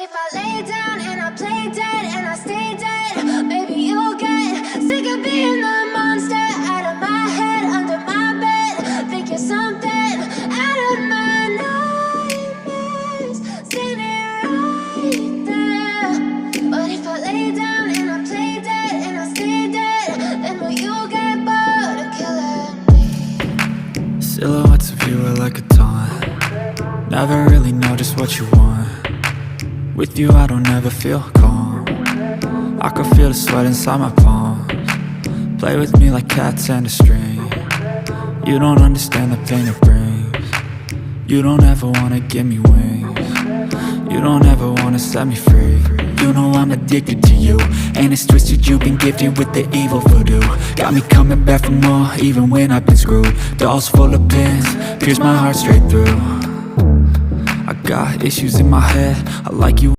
if I lay down and I play dead and I stay dead, maybe you'll get sick of being the monster out of my head, under my bed. Think you're something out of my nightmares, standing right there. But if I lay down and I play dead and I stay dead, then will you get bored of killing me? Silhouettes of you are like a taunt. Never really know just what you want. With you I don't ever feel calm. I can feel the sweat inside my palms. Play with me like cats and a string. You don't understand the pain it brings. You don't ever wanna give me wings. You don't ever wanna set me free. You know I'm addicted to you, and it's twisted, you've been gifted with the evil voodoo. Got me coming back for more, even when I've been screwed. Dolls full of pins, pierce my heart straight through. I got issues in my head, I like you